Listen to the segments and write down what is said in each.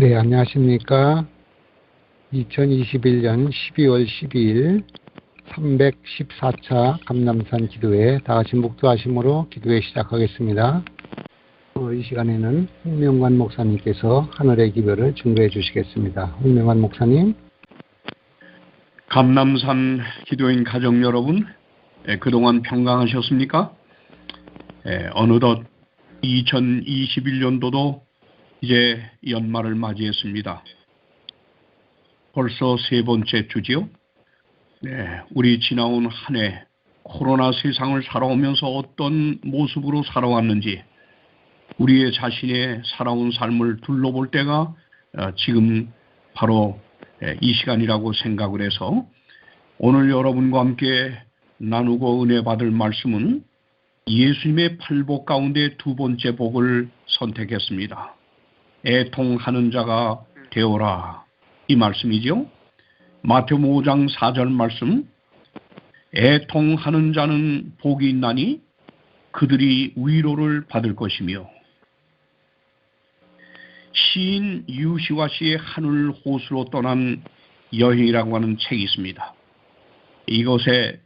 네, 안녕하십니까. 2021년 12월 12일 314차 감남산 기도회 다같이 묵도하심으로 기도회 시작하겠습니다. 이 시간에는 홍명관 목사님께서 하늘의 기별을 증거해 주시겠습니다. 홍명관 목사님. 감남산 기도인 가족 여러분, 그동안 평강하셨습니까? 어느덧 2021년도도 이제 연말을 맞이했습니다. 벌써 세 번째 주지요. 우리 지나온 한 해 코로나 세상을 살아오면서 어떤 모습으로 살아왔는지 우리의 자신의 살아온 삶을 둘러볼 때가 지금 바로 이 시간이라고 생각을 해서 오늘 여러분과 함께 나누고 은혜 받을 말씀은 예수님의 팔복 가운데 두 번째 복을 선택했습니다. 애통하는 자가 되어라, 이 말씀이죠. 마태복음 5장 4절 말씀, 애통하는 자는 복이 있나니 그들이 위로를 받을 것이며, 시인 유시화 씨의 하늘 호수로 떠난 여행이라고 하는 책이 있습니다. 이것에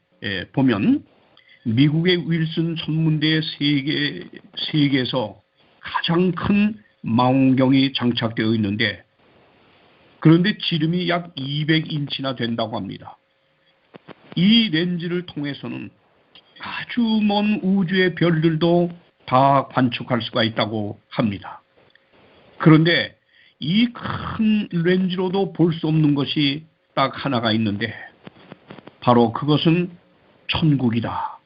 보면 미국의 윌슨 천문대의 세계에서 가장 큰 망원경이 장착되어 있는데, 그런데 지름이 약 200인치나 된다고 합니다. 이 렌즈를 통해서는 아주 먼 우주의 별들도 다 관측할 수가 있다고 합니다. 그런데 이 큰 렌즈로도 볼 수 없는 것이 딱 하나가 있는데, 바로 그것은 천국이다.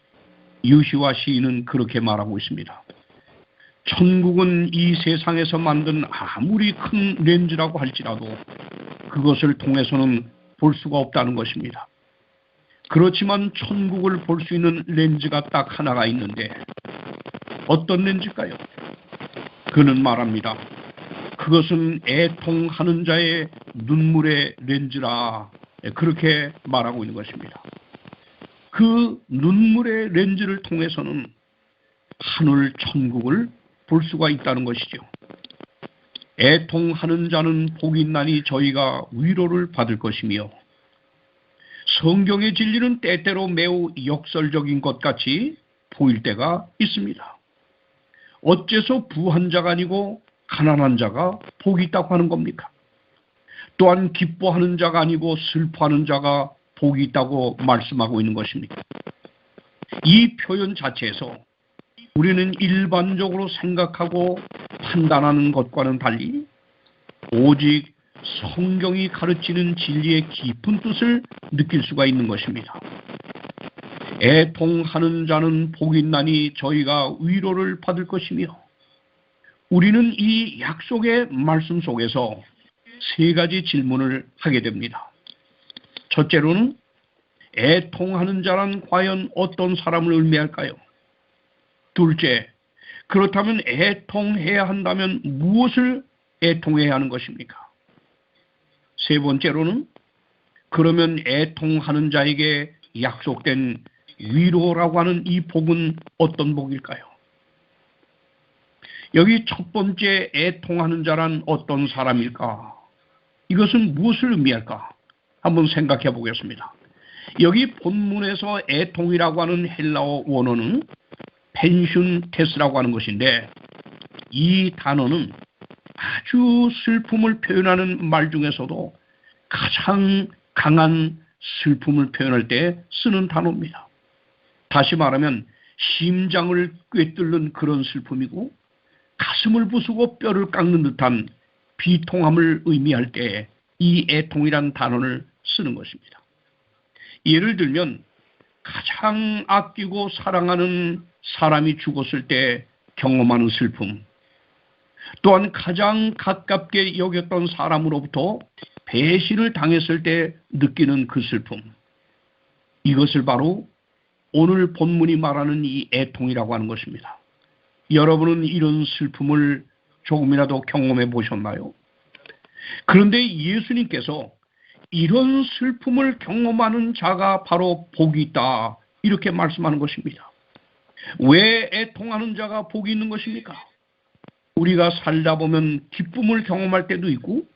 유시화 시인은 그렇게 말하고 있습니다. 천국은 이 세상에서 만든 아무리 큰 렌즈라고 할지라도 그것을 통해서는 볼 수가 없다는 것입니다. 그렇지만 천국을 볼 수 있는 렌즈가 딱 하나가 있는데, 어떤 렌즈일까요? 그는 말합니다. 그것은 애통하는 자의 눈물의 렌즈라, 그렇게 말하고 있는 것입니다. 그 눈물의 렌즈를 통해서는 하늘 천국을 볼 수가 있다는 것이죠. 애통하는 자는 복이 있나니 저희가 위로를 받을 것이며, 성경의 진리는 때때로 매우 역설적인 것 같이 보일 때가 있습니다. 어째서 부한 자가 아니고 가난한 자가 복이 있다고 하는 겁니까? 또한 기뻐하는 자가 아니고 슬퍼하는 자가 복이 있다고 말씀하고 있는 것입니까? 이 표현 자체에서 우리는 일반적으로 생각하고 판단하는 것과는 달리 오직 성경이 가르치는 진리의 깊은 뜻을 느낄 수가 있는 것입니다. 애통하는 자는 복이 있나니 저희가 위로를 받을 것이며, 우리는 이 약속의 말씀 속에서 세 가지 질문을 하게 됩니다. 첫째로는 애통하는 자란 과연 어떤 사람을 의미할까요? 둘째, 그렇다면 애통해야 한다면 무엇을 애통해야 하는 것입니까? 세 번째로는 그러면 애통하는 자에게 약속된 위로라고 하는 이 복은 어떤 복일까요? 여기 첫 번째 애통하는 자란 어떤 사람일까? 이것은 무엇을 의미할까? 한번 생각해 보겠습니다. 여기 본문에서 애통이라고 하는 헬라어 원어는 펜슌테스라고 하는 것인데, 이 단어는 아주 슬픔을 표현하는 말 중에서도 가장 강한 슬픔을 표현할 때 쓰는 단어입니다. 다시 말하면 심장을 꿰뚫는 그런 슬픔이고, 가슴을 부수고 뼈를 깎는 듯한 비통함을 의미할 때 이 애통이란 단어를 쓰는 것입니다. 예를 들면 가장 아끼고 사랑하는 사람이 죽었을 때 경험하는 슬픔, 또한 가장 가깝게 여겼던 사람으로부터 배신을 당했을 때 느끼는 그 슬픔, 이것을 바로 오늘 본문이 말하는 이 애통이라고 하는 것입니다. 여러분은 이런 슬픔을 조금이라도 경험해 보셨나요? 그런데 예수님께서 이런 슬픔을 경험하는 자가 바로 복이 있다, 이렇게 말씀하는 것입니다. 왜 애통하는 자가 복이 있는 것입니까? 우리가 살다 보면 기쁨을 경험할 때도 있고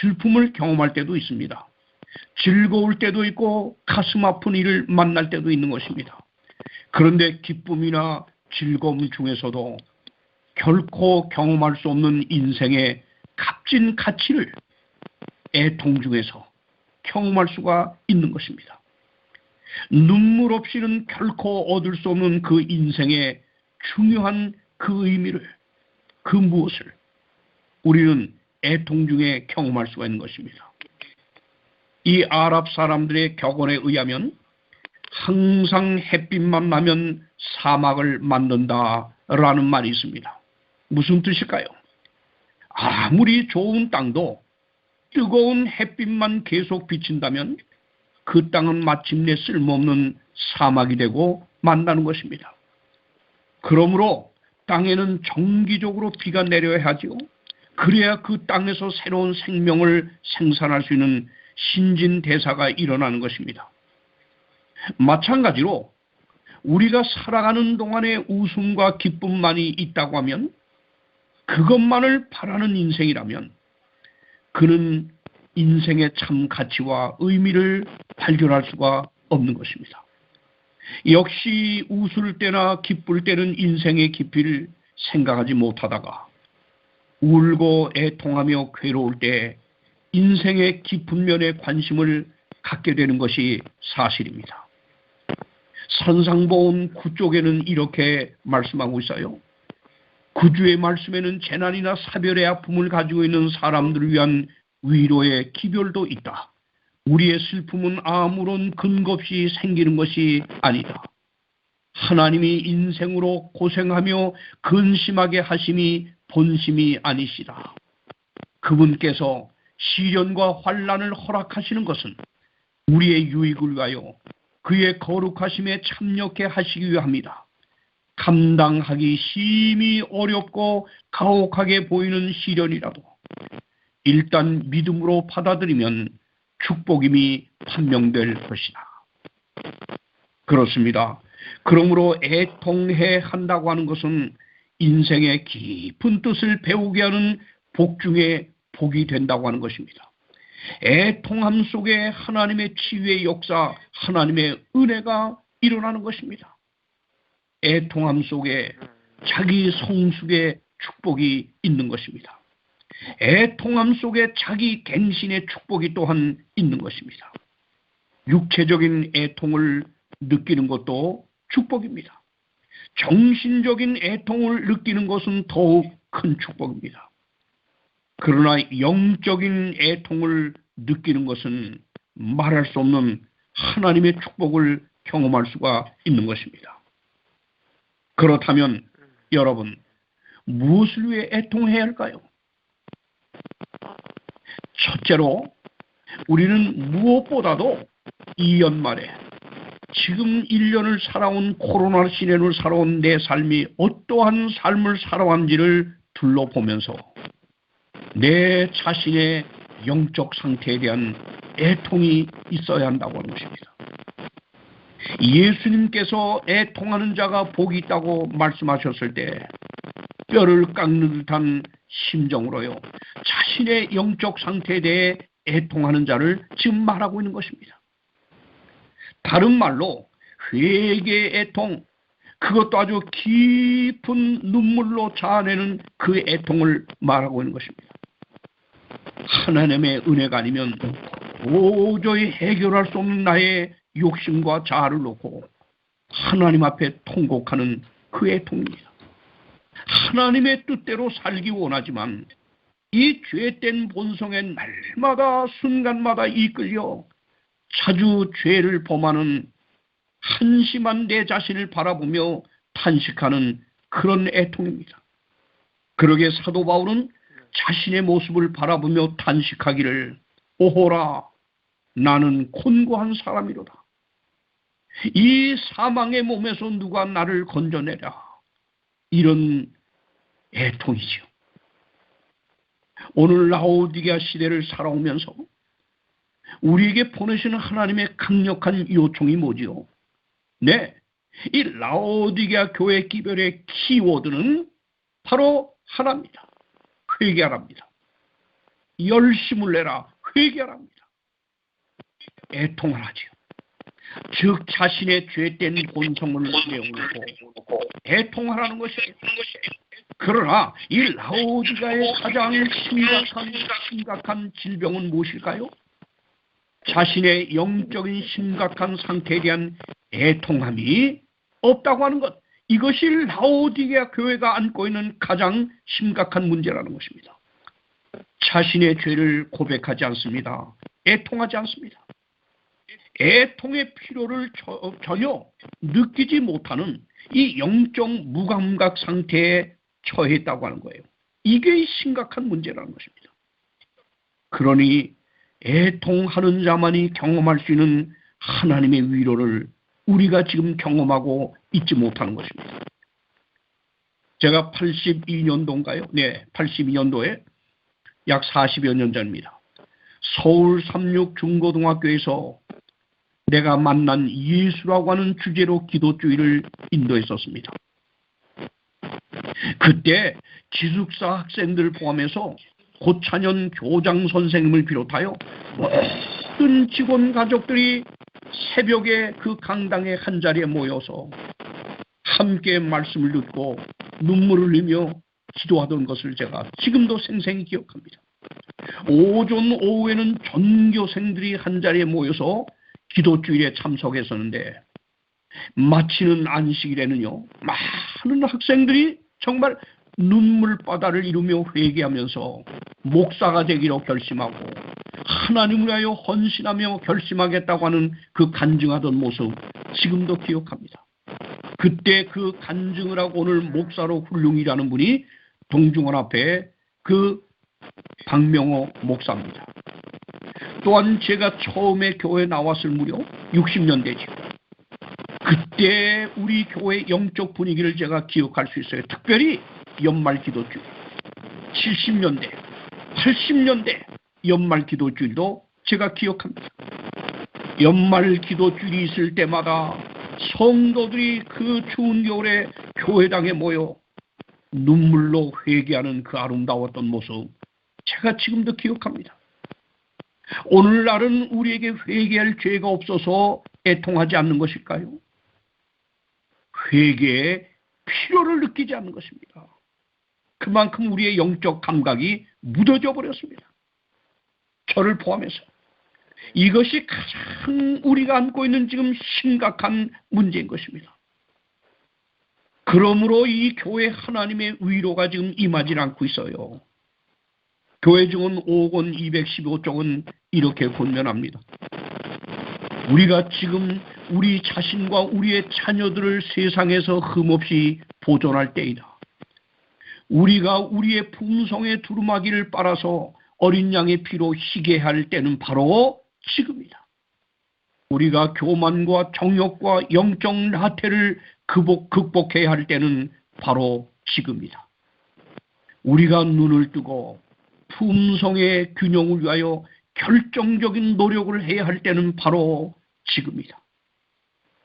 슬픔을 경험할 때도 있습니다. 즐거울 때도 있고 가슴 아픈 일을 만날 때도 있는 것입니다. 그런데 기쁨이나 즐거움 중에서도 결코 경험할 수 없는 인생의 값진 가치를 애통 중에서 경험할 수가 있는 것입니다. 눈물 없이는 결코 얻을 수 없는 그 인생의 중요한 그 의미를, 그 무엇을 우리는 애통 중에 경험할 수가 있는 것입니다. 이 아랍 사람들의 격언에 의하면 항상 햇빛만 나면 사막을 만든다라는 말이 있습니다. 무슨 뜻일까요? 아무리 좋은 땅도 뜨거운 햇빛만 계속 비친다면 그 땅은 마침내 쓸모없는 사막이 되고 만다는 것입니다. 그러므로 땅에는 정기적으로 비가 내려야 하지요. 그래야 그 땅에서 새로운 생명을 생산할 수 있는 신진대사가 일어나는 것입니다. 마찬가지로 우리가 살아가는 동안에 웃음과 기쁨만이 있다고 하면, 그것만을 바라는 인생이라면 그는 인생의 참 가치와 의미를 발견할 수가 없는 것입니다. 역시 웃을 때나 기쁠 때는 인생의 깊이를 생각하지 못하다가 울고 애통하며 괴로울 때 인생의 깊은 면에 관심을 갖게 되는 것이 사실입니다. 산상보훈 9쪽에는 이렇게 말씀하고 있어요. 구주의 말씀에는 재난이나 사별의 아픔을 가지고 있는 사람들을 위한 위로의 기별도 있다. 우리의 슬픔은 아무런 근거 없이 생기는 것이 아니다. 하나님이 인생으로 고생하며 근심하게 하심이 본심이 아니시다. 그분께서 시련과 환난을 허락하시는 것은 우리의 유익을 위하여 그의 거룩하심에 참여케 하시기 위함이다. 감당하기 심히 어렵고 가혹하게 보이는 시련이라도 일단 믿음으로 받아들이면 축복임이 판명될 것이다. 그렇습니다. 그러므로 애통해 한다고 하는 것은 인생의 깊은 뜻을 배우게 하는 복 중에 복이 된다고 하는 것입니다. 애통함 속에 하나님의 치유의 역사, 하나님의 은혜가 일어나는 것입니다. 애통함 속에 자기 성숙의 축복이 있는 것입니다. 애통함 속에 자기 갱신의 축복이 또한 있는 것입니다. 육체적인 애통을 느끼는 것도 축복입니다. 정신적인 애통을 느끼는 것은 더욱 큰 축복입니다. 그러나 영적인 애통을 느끼는 것은 말할 수 없는 하나님의 축복을 경험할 수가 있는 것입니다. 그렇다면 여러분, 무엇을 위해 애통해야 할까요? 첫째로 우리는 무엇보다도 이 연말에 지금 1년을 살아온 코로나 시련을 살아온 내 삶이 어떠한 삶을 살아왔는지를 둘러보면서 내 자신의 영적 상태에 대한 애통이 있어야 한다고 하는 것입니다. 예수님께서 애통하는 자가 복이 있다고 말씀하셨을 때 뼈를 깎는 듯한 심정으로요, 자신의 영적 상태에 대해 애통하는 자를 지금 말하고 있는 것입니다. 다른 말로 회개의 애통, 그것도 아주 깊은 눈물로 자아내는 그 애통을 말하고 있는 것입니다. 하나님의 은혜가 아니면 도저히 해결할 수 없는 나의 욕심과 자아를 놓고 하나님 앞에 통곡하는 그 애통입니다. 하나님의 뜻대로 살기 원하지만 이 죄된 본성에 날마다 순간마다 이끌려 자주 죄를 범하는 한심한 내 자신을 바라보며 탄식하는 그런 애통입니다. 그러게 사도 바울은 자신의 모습을 바라보며 탄식하기를, 오호라 나는 곤고한 사람이로다. 이 사망의 몸에서 누가 나를 건져내랴. 이런 애통이지요. 오늘 라오디게아 시대를 살아오면서 우리에게 보내시는 하나님의 강력한 요청이 뭐지요? 네, 이 라오디게아 교회 기별의 키워드는 바로 하나입니다. 회개하랍니다. 열심을 내라. 회개하랍니다. 애통을 하지요. 즉 자신의 죄된 본성을 내어놓고 애통하라는 것이에요. 그러나 이 라오디가의 가장 심각한 질병은 무엇일까요? 자신의 영적인 심각한 상태에 대한 애통함이 없다고 하는 것. 이것이 라오디게아 교회가 안고 있는 가장 심각한 문제라는 것입니다. 자신의 죄를 고백하지 않습니다. 애통하지 않습니다. 애통의 필요를 전혀 느끼지 못하는 이 영적 무감각 상태에 처했다고 하는 거예요. 이게 심각한 문제라는 것입니다. 그러니 애통하는 자만이 경험할 수 있는 하나님의 위로를 우리가 지금 경험하고 있지 못하는 것입니다. 제가 82년도인가요? 네, 82년도에 약 40여 년 전입니다. 서울 삼육중고등학교에서 내가 만난 예수라고 하는 주제로 기도주의를 인도했었습니다. 그때 기숙사 학생들 포함해서 고찬현 교장 선생님을 비롯하여 모든 직원 가족들이 새벽에 그 강당의 한자리에 모여서 함께 말씀을 듣고 눈물을 흘리며 기도하던 것을 제가 지금도 생생히 기억합니다. 오전 오후에는 전교생들이 한자리에 모여서 기도주일에 참석했었는데 마치는 안식일에는요, 많은 학생들이 정말 눈물바다를 이루며 회개하면서 목사가 되기로 결심하고 하나님을 위하여 헌신하며 결심하겠다고 하는 그 간증하던 모습 지금도 기억합니다. 그때 그 간증을 하고 오늘 목사로 훌륭이라는 분이 동중원 앞에 그 박명호 목사입니다. 또한 제가 처음에 교회에 나왔을 무렵 60년대죠. 그때 우리 교회 영적 분위기를 제가 기억할 수 있어요. 특별히 연말 기도주일, 70년대, 80년대 연말 기도주일도 제가 기억합니다. 연말 기도주일이 있을 때마다 성도들이 그 추운 겨울에 교회당에 모여 눈물로 회개하는 그 아름다웠던 모습 제가 지금도 기억합니다. 오늘날은 우리에게 회개할 죄가 없어서 애통하지 않는 것일까요? 회개의 필요를 느끼지 않는 것입니다. 그만큼 우리의 영적 감각이 무뎌져 버렸습니다. 저를 포함해서. 이것이 가장 우리가 안고 있는 지금 심각한 문제인 것입니다. 그러므로 이 교회 하나님의 위로가 지금 임하지 않고 있어요. 교회 증언 5권 215쪽은 이렇게 권면합니다. 우리가 지금 우리 자신과 우리의 자녀들을 세상에서 흠없이 보존할 때이다. 우리가 우리의 품성의 두루마기를 빨아서 어린 양의 피로 희게 할 때는 바로 지금이다. 우리가 교만과 정욕과 영적 나태를 극복해야 할 때는 바로 지금이다. 우리가 눈을 뜨고 품성의 균형을 위하여 결정적인 노력을 해야 할 때는 바로 지금이다.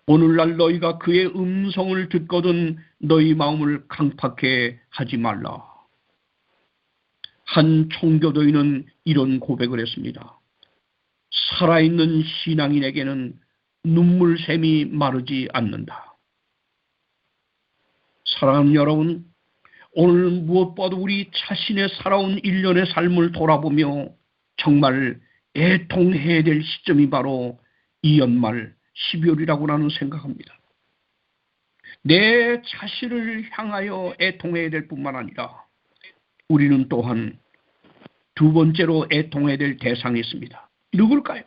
오늘날 너희가 그의 음성을 듣거든 너희 마음을 강팍해 하지 말라. 한 총교도인은 이런 고백을 했습니다. 살아있는 신앙인에게는 눈물샘이 마르지 않는다. 사랑하는 여러분, 오늘 무엇보다도 우리 자신의 살아온 일련의 삶을 돌아보며 정말 애통해야 될 시점이 바로 이 연말 12월이라고 나는 생각합니다. 내 자신을 향하여 애통해야 될 뿐만 아니라 우리는 또한 두 번째로 애통해야 될 대상이 있습니다. 누굴까요?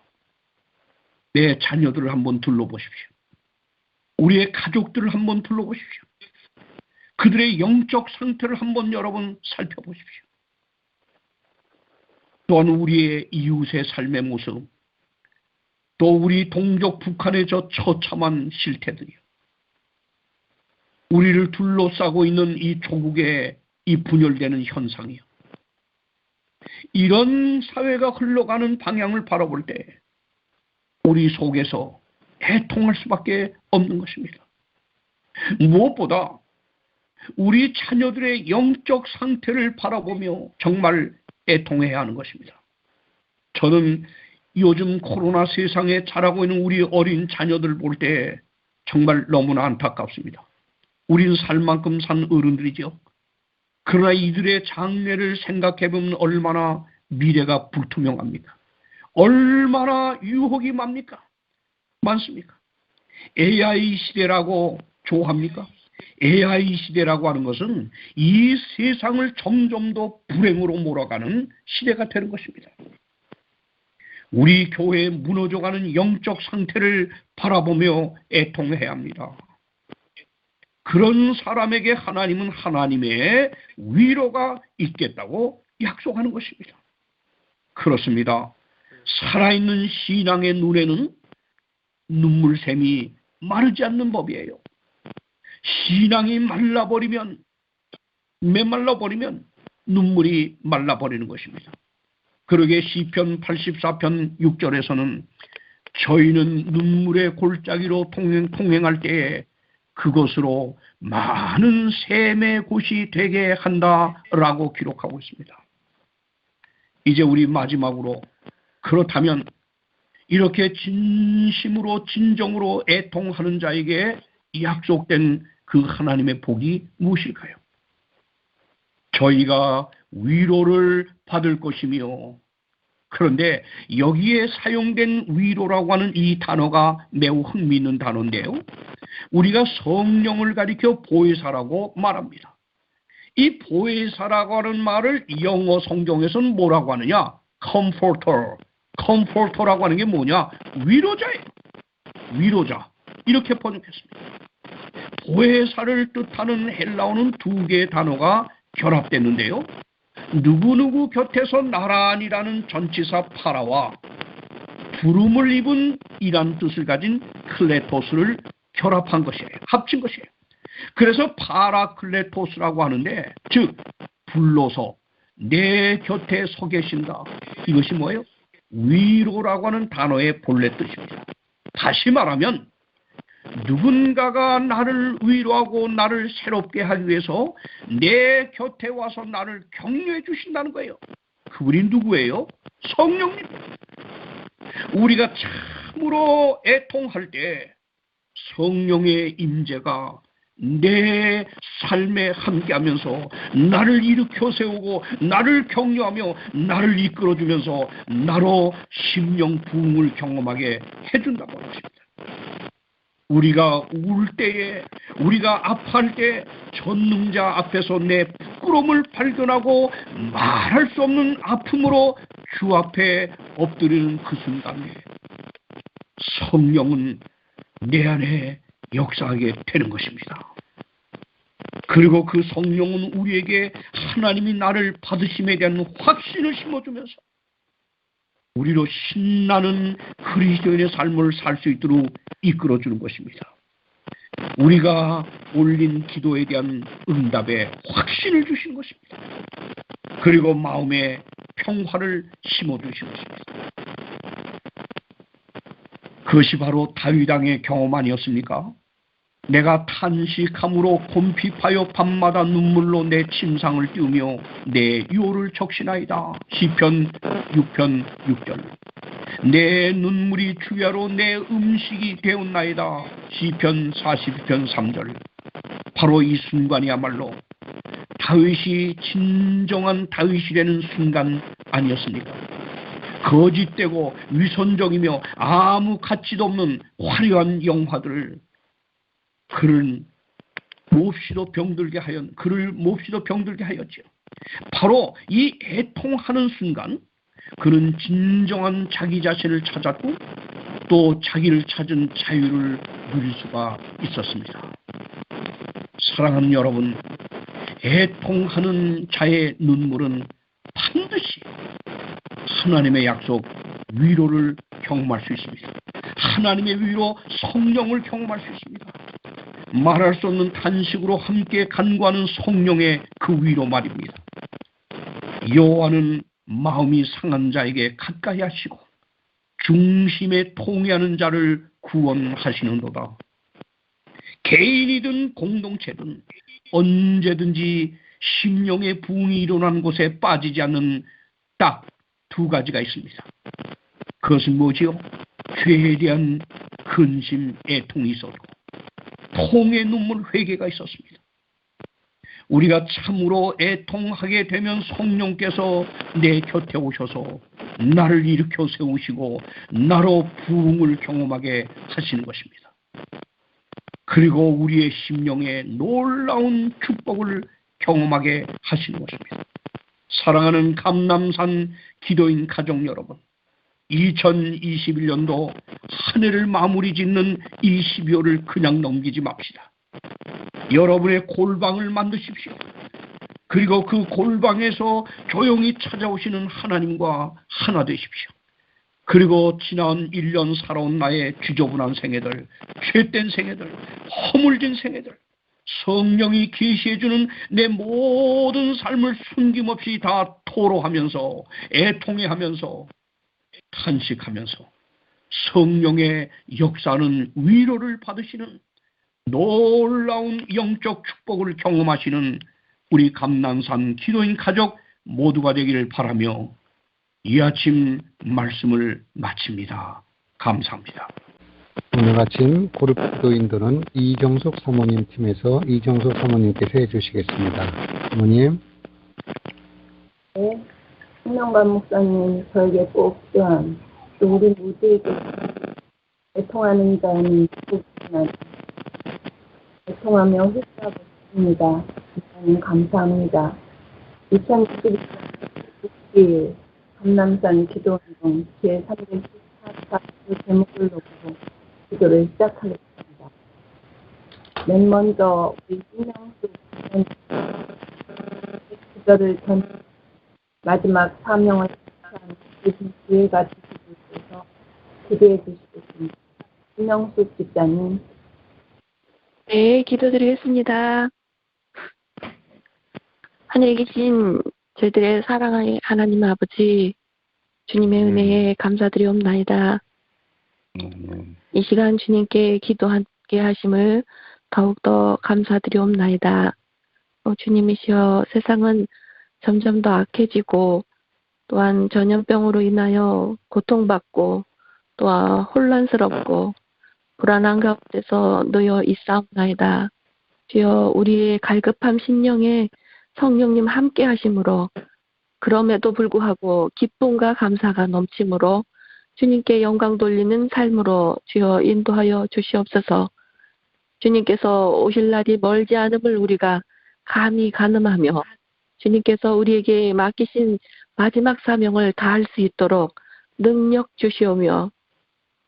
내 자녀들을 한번 둘러보십시오. 우리의 가족들을 한번 둘러보십시오. 그들의 영적 상태를 한번 여러분 살펴보십시오. 또한 우리의 이웃의 삶의 모습, 또 우리 동족 북한의 저 처참한 실태들이요. 우리를 둘러싸고 있는 이 조국의 이 분열되는 현상이요. 이런 사회가 흘러가는 방향을 바라볼 때 우리 속에서 애통할 수밖에 없는 것입니다. 무엇보다 우리 자녀들의 영적 상태를 바라보며 정말 애통해야 하는 것입니다. 저는 요즘 코로나 세상에 자라고 있는 우리 어린 자녀들 볼 때 정말 너무나 안타깝습니다. 우린 살 만큼 산 어른들이죠. 그러나 이들의 장래를 생각해보면 얼마나 미래가 불투명합니까? 얼마나 유혹이 많습니까? AI 시대라고 좋아합니까? AI 시대라고 하는 것은 이 세상을 점점 더 불행으로 몰아가는 시대가 되는 것입니다. 우리 교회의 무너져가는 영적 상태를 바라보며 애통해야 합니다. 그런 사람에게 하나님은 하나님의 위로가 있겠다고 약속하는 것입니다. 그렇습니다. 살아있는 신앙의 눈에는 눈물샘이 마르지 않는 법이에요. 신앙이 메말라버리면 눈물이 말라버리는 것입니다. 그러게 시편 84편 6절에서는 저희는 눈물의 골짜기로 통행할 때에 그것으로 많은 샘의 곳이 되게 한다라고 기록하고 있습니다. 이제 우리 마지막으로, 그렇다면 이렇게 진심으로 진정으로 애통하는 자에게 약속된 그 하나님의 복이 무엇일까요? 저희가 위로를 받을 것이며, 그런데 여기에 사용된 위로라고 하는 이 단어가 매우 흥미있는 단어인데요. 우리가 성령을 가리켜 보혜사라고 말합니다. 이 보혜사라고 하는 말을 영어 성경에서는 뭐라고 하느냐? comforter라고 하는 게 뭐냐? 위로자예요. 위로자. 이렇게 번역했습니다. 보혜사를 뜻하는 헬라어는 두 개의 단어가 결합됐는데요. 누구누구 곁에서 나란히라는 전치사 파라와 부름을 입은 이란 뜻을 가진 클레토스를 결합한 것이에요. 합친 것이에요. 그래서 파라클레토스라고 하는데, 즉 불러서 내 곁에 서 계신다. 이것이 뭐예요? 위로라고 하는 단어의 본래 뜻입니다. 다시 말하면 누군가가 나를 위로하고 나를 새롭게 하기 위해서 내 곁에 와서 나를 격려해 주신다는 거예요. 그분이 누구예요? 성령님. 우리가 참으로 애통할 때 성령의 임재가 내 삶에 함께하면서 나를 일으켜 세우고 나를 격려하며 나를 이끌어주면서 나로 심령 부흥을 경험하게 해준다고 하십니다. 우리가 울 때에, 우리가 아파할 때 전능자 앞에서 내 부끄러움을 발견하고 말할 수 없는 아픔으로 주 앞에 엎드리는 그 순간에 성령은 내 안에 역사하게 되는 것입니다. 그리고 그 성령은 우리에게 하나님이 나를 받으심에 대한 확신을 심어주면서 우리로 신나는 그리스도인의 삶을 살 수 있도록 이끌어주는 것입니다. 우리가 올린 기도에 대한 응답에 확신을 주신 것입니다. 그리고 마음에 평화를 심어주신 것입니다. 그것이 바로 다윗 왕의 경험 아니었습니까? 내가 탄식함으로 곰핍하여 밤마다 눈물로 내 침상을 띄우며 내 유호를 적시나이다. 시편 6편 6절. 내 눈물이 주야로 내 음식이 되었나이다. 시편 42편 3절. 바로 이 순간이야말로 다윗이 진정한 다윗이 되는 순간 아니었습니까? 거짓되고 위선적이며 아무 가치도 없는 화려한 영화들을 그를 몹시도 병들게 하였죠. 바로 이 애통하는 순간 그는 진정한 자기 자신을 찾았고 또 자기를 찾은 자유를 누릴 수가 있었습니다. 사랑하는 여러분, 애통하는 자의 눈물은 반드시 하나님의 약속 위로를 경험할 수 있습니다. 하나님의 위로 성령을 경험할 수 있습니다. 말할 수 없는 탄식으로 함께 간구하는 성령의 그 위로 말입니다. 여호와는 마음이 상한 자에게 가까이 하시고 중심에 통회하는 자를 구원하시는도다. 개인이든 공동체든 언제든지 심령의 부흥이 일어나는 곳에 빠지지 않는 딱 두 가지가 있습니다. 그것은 뭐지요? 죄에 대한 근심, 애통이 있었고 통의 눈물, 회개가 있었습니다. 우리가 참으로 애통하게 되면 성령께서 내 곁에 오셔서 나를 일으켜 세우시고 나로 부흥을 경험하게 하시는 것입니다. 그리고 우리의 심령에 놀라운 축복을 경험하게 하시는 것입니다. 사랑하는 감남산 기도인 가족 여러분, 2021년도 한 해를 마무리 짓는 이 12월을 그냥 넘기지 맙시다. 여러분의 골방을 만드십시오. 그리고 그 골방에서 조용히 찾아오시는 하나님과 하나 되십시오. 그리고 지난 1년 살아온 나의 지저분한 생애들, 죄된 생애들, 허물진 생애들, 성령이 계시해주는 내 모든 삶을 숨김없이 다 토로하면서 애통해하면서 탄식하면서 성령의 역사는 위로를 받으시는 놀라운 영적 축복을 경험하시는 우리 감난산 기도인 가족 모두가 되기를 바라며 이 아침 말씀을 마칩니다. 감사합니다. 오늘 아침 고르 기도인도는 이정숙 사모님 팀에서 이정숙 사모님께서 해주시겠습니다. 사모님. 네, 신명관 목사님 저에게 꼭 필요한 또 우리 모두에게 애통하는 자는 복이나 애통하며 흡수하고 싶습니다. 목사님 감사합니다. 2021년 감남산 기도운동 제374주 제목을 놓고 기도를 시작하겠습니다. 맨 먼저 우리 신명수 기도를 전 마지막 사명을 시작하는 주신 기회가 주시고 있어서 기도해 주시겠습니다. 신명숙 집사님. 네, 기도드리겠습니다. 하늘에 계신 저희들의 사랑하는 하나님 아버지, 주님의 은혜에 감사드리옵나이다. 이 시간 주님께 기도하게 하심을 더욱더 감사드리옵나이다. 주님이시여, 세상은 점점 더 악해지고 또한 전염병으로 인하여 고통받고 또한 혼란스럽고 불안한 가운데서 놓여 있사옵나이다. 주여, 우리의 갈급한 심령에 성령님 함께 하심으로 그럼에도 불구하고 기쁨과 감사가 넘치므로 주님께 영광 돌리는 삶으로 주여 인도하여 주시옵소서. 주님께서 오실 날이 멀지 않음을 우리가 감히 가늠하며 주님께서 우리에게 맡기신 마지막 사명을 다할 수 있도록 능력 주시오며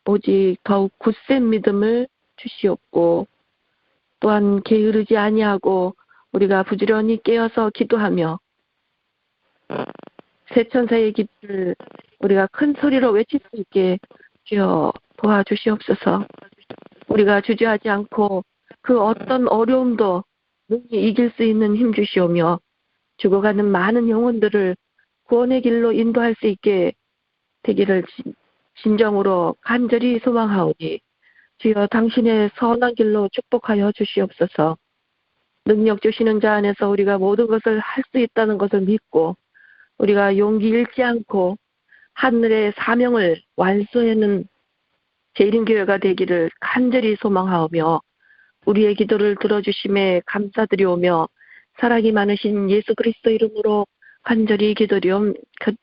오직 더욱 굳센 믿음을 주시옵고 또한 게으르지 아니하고 우리가 부지런히 깨어서 기도하며 세천사의 기도를 우리가 큰 소리로 외칠 수 있게 주여 도와주시옵소서. 우리가 주저하지 않고 그 어떤 어려움도 능히 이길 수 있는 힘 주시오며 죽어가는 많은 영혼들을 구원의 길로 인도할 수 있게 되기를 진정으로 간절히 소망하오니 주여 당신의 선한 길로 축복하여 주시옵소서. 능력 주시는 자 안에서 우리가 모든 것을 할 수 있다는 것을 믿고 우리가 용기 잃지 않고 하늘의 사명을 완수하는 재림교회가 되기를 간절히 소망하오며 우리의 기도를 들어주심에 감사드리오며 사랑이 많으신 예수 그리스도 이름으로 간절히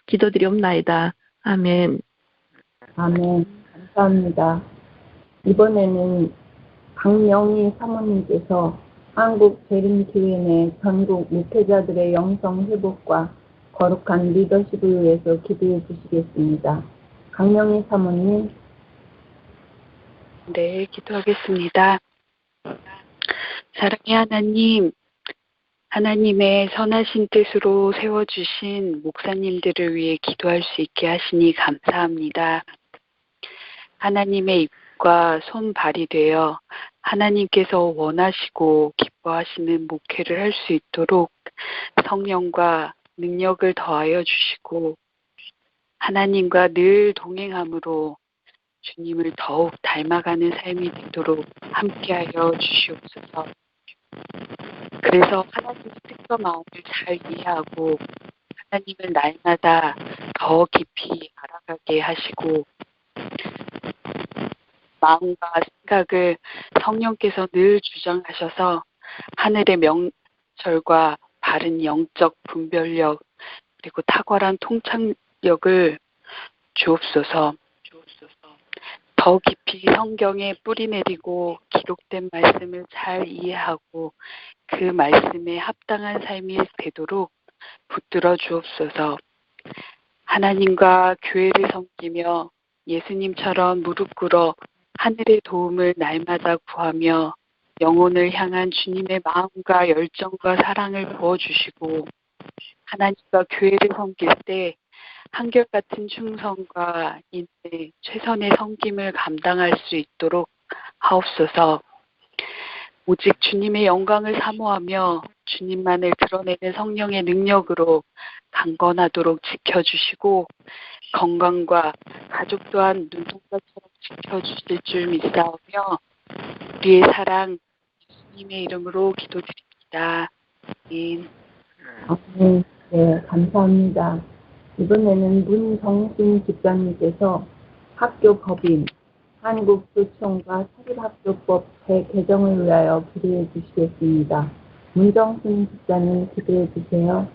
기도드리옵나이다. 아멘. 아멘. 감사합니다. 이번에는 강명희 사모님께서 한국 재림교회 내 전국 목회자들의 영성 회복과 거룩한 리더십을 위해서 기도해 주시겠습니다. 강명희 사모님. 네, 기도하겠습니다. 사랑의 하나님, 하나님의 선하신 뜻으로 세워주신 목사님들을 위해 기도할 수 있게 하시니 감사합니다. 하나님의 입과 손발이 되어 하나님께서 원하시고 기뻐하시는 목회를 할 수 있도록 성령과 능력을 더하여 주시고 하나님과 늘 동행함으로 주님을 더욱 닮아가는 삶이 되도록 함께하여 주시옵소서. 그래서 하나님의 뜻과 마음을 잘 이해하고 하나님을 날마다 더 깊이 알아가게 하시고 마음과 생각을 성령께서 늘 주장하셔서 하늘의 명철과 바른 영적 분별력 그리고 탁월한 통찰력을 주옵소서. 더 깊이 성경에 뿌리 내리고 기록된 말씀을 잘 이해하고 그 말씀에 합당한 삶이 되도록 붙들어 주옵소서. 하나님과 교회를 섬기며 예수님처럼 무릎 꿇어 하늘의 도움을 날마다 구하며 영혼을 향한 주님의 마음과 열정과 사랑을 부어주시고 하나님과 교회를 섬길 때 한결같은 충성과 인내, 최선의 섬김을 감당할 수 있도록 하옵소서. 오직 주님의 영광을 사모하며 주님만을 드러내는 성령의 능력으로 강건하도록 지켜주시고 건강과 가족 또한 눈동자처럼 지켜주실 줄 믿사오며 우리의 사랑 예수님의 이름으로 기도드립니다. 아멘. 아멘. 네, 감사합니다. 이번에는 문정신 집사님께서 학교 법인 한국교총과 사립학교법 재개정을 위하여 기도해 주시겠습니다. 문정신 집사님 기도해 주세요.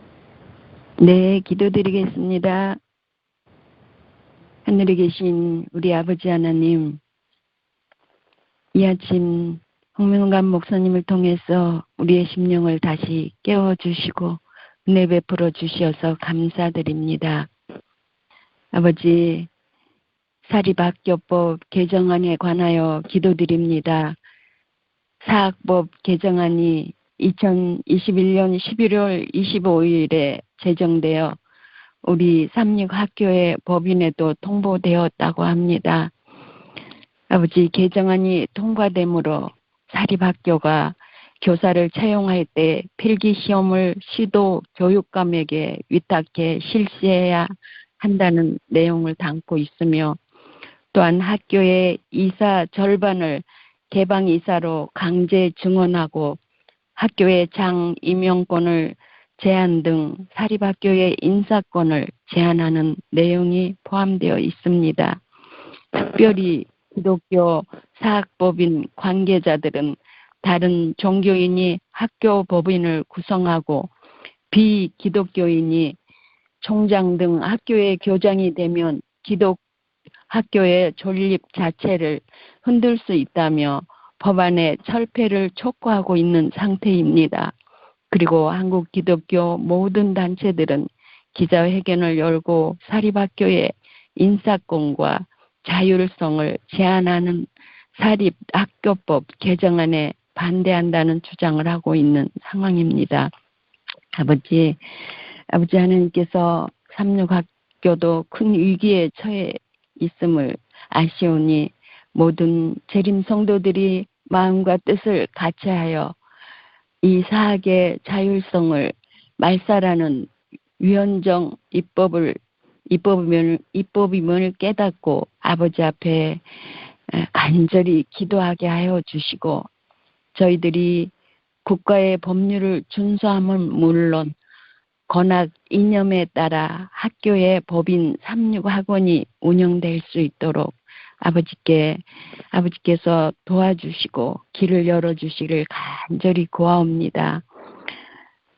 네, 기도드리겠습니다. 하늘에 계신 우리 아버지 하나님, 이 아침 홍명관 목사님을 통해서 우리의 심령을 다시 깨워주시고 은혜 베풀어 주시어서 감사드립니다. 아버지, 사립학교법 개정안에 관하여 기도드립니다. 사학법 개정안이 2021년 11월 25일에 제정되어 우리 삼육학교의 법인에도 통보되었다고 합니다. 아버지, 개정안이 통과되므로 사립학교가 교사를 채용할 때 필기시험을 시도 교육감에게 위탁해 실시해야 한다는 내용을 담고 있으며 또한 학교의 이사 절반을 개방이사로 강제 증원하고 학교의 장 임용권을 제한 등 사립학교의 인사권을 제한하는 내용이 포함되어 있습니다. 특별히 기독교 사학법인 관계자들은 다른 종교인이 학교 법인을 구성하고 비기독교인이 총장 등 학교의 교장이 되면 학교의 존립 자체를 흔들 수 있다며 법안의 철폐를 촉구하고 있는 상태입니다. 그리고 한국 기독교 모든 단체들은 기자회견을 열고 사립학교의 인사권과 자율성을 제한하는 사립학교법 개정안에 반대한다는 주장을 하고 있는 상황입니다. 아버지 하나님께서 삼육학교도 큰 위기에 처해 있음을 아시오니 모든 재림 성도들이 마음과 뜻을 같이하여 이 사학의 자율성을 말살하는 위헌정 입법임을 깨닫고 아버지 앞에 간절히 기도하게 하여 주시고 저희들이 국가의 법률을 준수함은 물론 건학 이념에 따라 학교의 법인 삼육학원이 운영될 수 있도록 아버지께서 도와주시고 길을 열어주시기를 간절히 구하옵니다.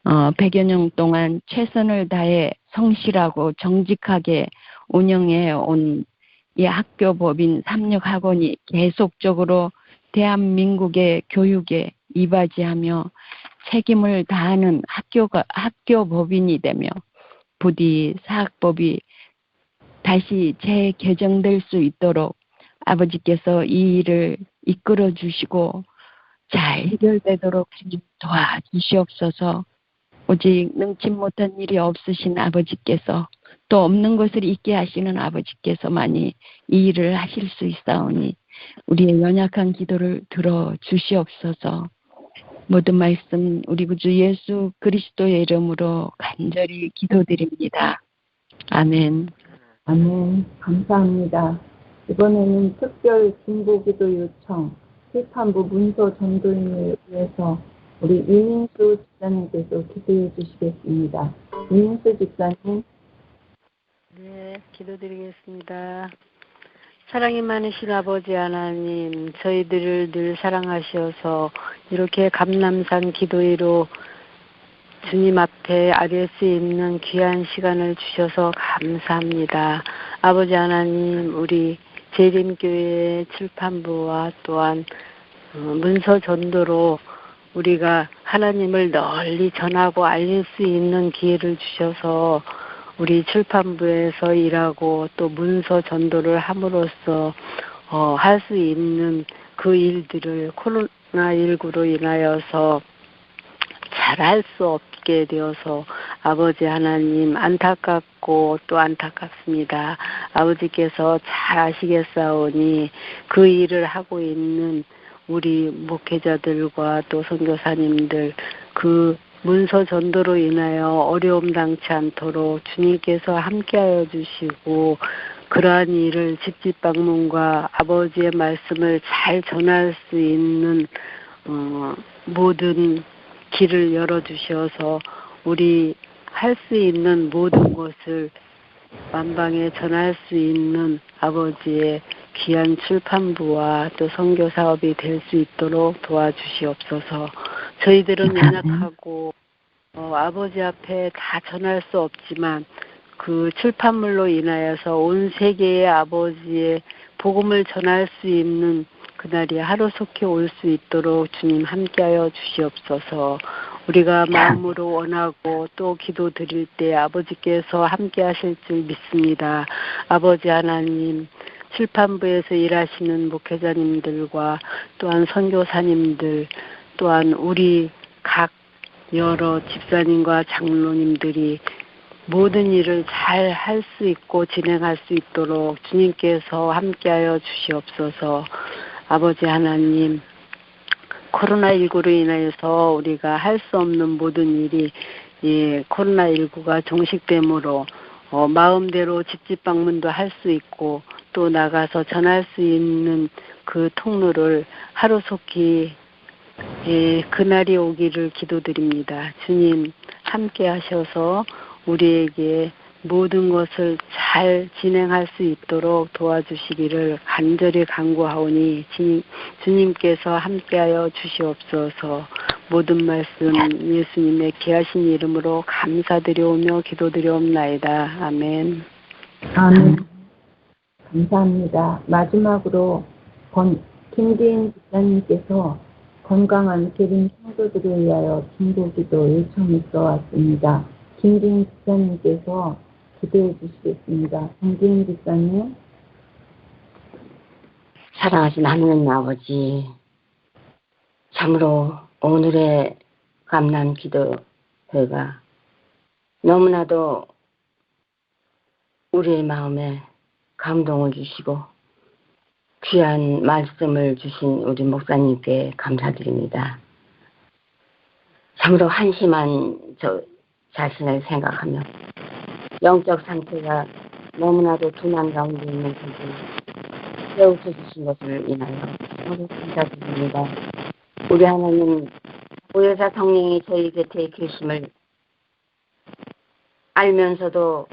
100여 년 동안 최선을 다해 성실하고 정직하게 운영해 온 이 학교 법인 삼육학원이 계속적으로 대한민국의 교육에 이바지하며 책임을 다하는 학교 법인이 되며 부디 사학법이 다시 재개정될 수 있도록 아버지께서 이 일을 이끌어 주시고 잘 해결되도록 도와주시옵소서. 오직 능치 못한 일이 없으신 아버지께서 또 없는 것을 있게 하시는 아버지께서만이 이 일을 하실 수 있사오니 우리의 연약한 기도를 들어 주시옵소서. 모든 말씀 우리 구주 예수 그리스도의 이름으로 간절히 기도드립니다. 아멘. 아멘. 감사합니다. 이번에는 특별 중보기도 요청 실판부 문서 전도인을 위해서 우리 이민수 집사님께서 기도해 주시겠습니다. 이민수 집사님. 네, 기도드리겠습니다. 사랑이 많으신 아버지 하나님, 저희들을 늘 사랑하셔서 이렇게 감람산 기도회로 주님 앞에 아뢰 수 있는 귀한 시간을 주셔서 감사합니다. 아버지 하나님, 우리 재림교회 출판부와 또한 문서 전도로 우리가 하나님을 널리 전하고 알릴 수 있는 기회를 주셔서 우리 출판부에서 일하고 또 문서 전도를 함으로써 할 수 있는 그 일들을 코로나19로 인하여서 잘할 수 없게 되어서 아버지 하나님 안타깝고 또 안타깝습니다. 아버지께서 잘 아시겠사오니 그 일을 하고 있는 우리 목회자들과 또 선교사님들 그 문서 전도로 인하여 어려움 당치 않도록 주님께서 함께하여 주시고 그러한 일을 집집 방문과 아버지의 말씀을 잘 전할 수 있는 모든 길을 열어주셔서 우리 할 수 있는 모든 것을 만방에 전할 수 있는 아버지의 귀한 출판부와 또 선교 사업이 될 수 있도록 도와주시옵소서. 저희들은 연약하고 아버지 앞에 다 전할 수 없지만 그 출판물로 인하여서 온 세계의 아버지의 복음을 전할 수 있는 그날이 하루속히 올 수 있도록 주님 함께하여 주시옵소서. 우리가 마음으로 원하고 또 기도 드릴 때 아버지께서 함께하실 줄 믿습니다. 아버지 하나님, 출판부에서 일하시는 목회자님들과 또한 선교사님들 또한 우리 각 여러 집사님과 장로님들이 모든 일을 잘 할 수 있고 진행할 수 있도록 주님께서 함께하여 주시옵소서. 아버지 하나님, 코로나19로 인해서 우리가 할 수 없는 모든 일이 코로나19가 종식됨으로 마음대로 집집 방문도 할 수 있고 또 나가서 전할 수 있는 그 통로를 하루속히 그날이 오기를 기도드립니다. 주님 함께 하셔서 우리에게 모든 것을 잘 진행할 수 있도록 도와주시기를 간절히 간구하오니 주님께서 함께하여 주시옵소서. 모든 말씀 예수님의 귀하신 이름으로 감사드려오며 기도드려옵나이다. 아멘. 아멘. 감사합니다. 마지막으로 김기인 집사님께서 건강한 계림 성도들을 위하여 중보기도 요청이 들어왔습니다. 김기인 집사님께서 기도해 주시겠습니다. 김기인 집사님. 사랑하신 하느님 아버지, 참으로 오늘의 감람 기도회가 너무나도 우리의 마음에 감동을 주시고 귀한 말씀을 주신 우리 목사님께 감사드립니다. 참으로 한심한 저 자신을 생각하며 영적 상태가 너무나도 둔한 가운데 있는 분들 깨우쳐주신 것을 인하여 참으로 감사드립니다. 우리 하나님 보혜사 성령이 저희 곁에 계심을 알면서도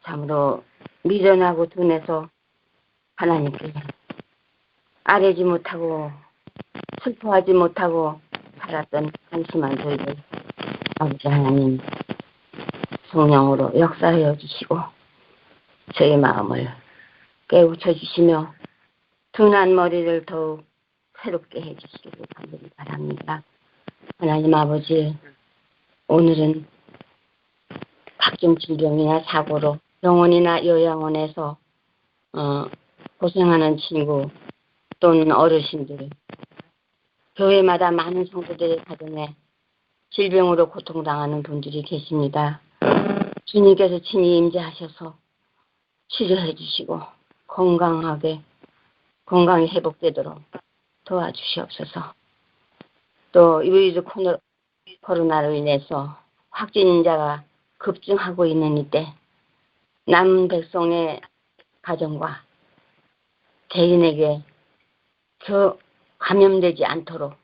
참으로 미련하고 둔해서 하나님께 아뢰지 못하고 슬퍼하지 못하고 살았던 한심한 저희들 아버지 하나님 성령으로 역사하여 주시고 저희 마음을 깨우쳐 주시며 둔한 머리를 더욱 새롭게 해주시기를 간절히 바랍니다. 하나님 아버지, 오늘은 각종 질병이나 사고로 병원이나 요양원에서 고생하는 친구 또는 어르신들, 교회마다 많은 성도들의 가정에 질병으로 고통당하는 분들이 계십니다. 주님께서 친히 임재하셔서 치료해 주시고 건강이 회복되도록 도와주시옵소서. 또 위드 코로나로 인해서 확진자가 급증하고 있는 이때 남은 백성의 가정과 개인에게 감염되지 않도록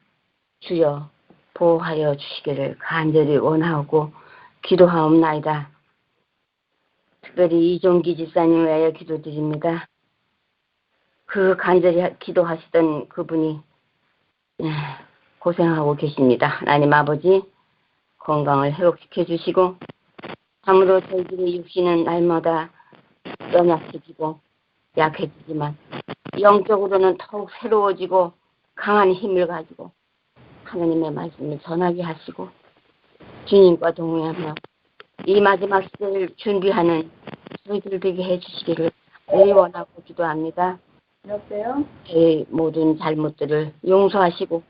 주여 보호하여 주시기를 간절히 원하고 기도하옵나이다. 특별히 이종기 집사님을 위하여 기도드립니다. 그 간절히 기도하시던 그분이 고생하고 계십니다. 하나님 아버지 건강을 회복시켜 주시고 참으로 저희들의 육신은 날마다 연약해지고 약해지지만 영적으로는 더욱 새로워지고 강한 힘을 가지고 하나님의 말씀을 전하게 하시고 주님과 동행하며 이 마지막 시대를 준비하는 저희들 되게 해주시기를 원하고 기도합니다. 여보세요? 저희 모든 잘못들을 용서하시고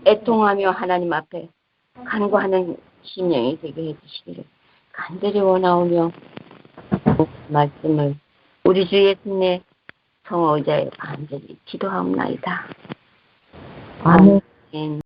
애통하며 하나님 앞에 간구하는 심령이 되게 해주시기를 간절히 원하오며 말씀을 우리 주 예수님의 성의자에 간절히 기도하옵나이다. 아멘.